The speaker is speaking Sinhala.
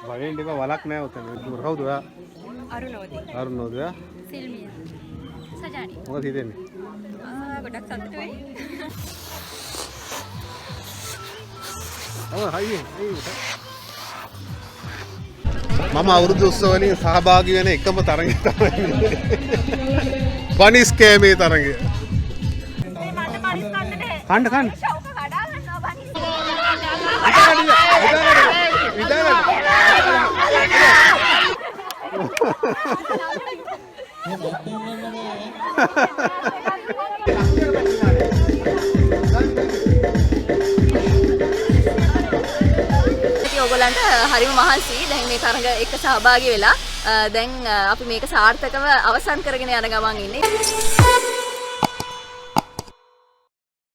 වලින් දෙක වලක් නැහැ උතන. කවුද ඔයා? අරුණෝදය. සිල්මිය. සජානි. මොකද හිතෙන්නේ? ගොඩක් සතුටුයි. මම අවුරුදු උත්සව වලින් සහභාගී වෙන එකම තරඟය තමයි බනිස් කෑමේ තරඟය. කන්න ඔයගොල්ලන්ට හරිම මහන්සි දැන් මේ තරඟ එක්ක සහභාගී වෙලා දැන් අපි මේක සාර්ථකව අවසන් කරගෙන යන ගමන් ඉන්නේ.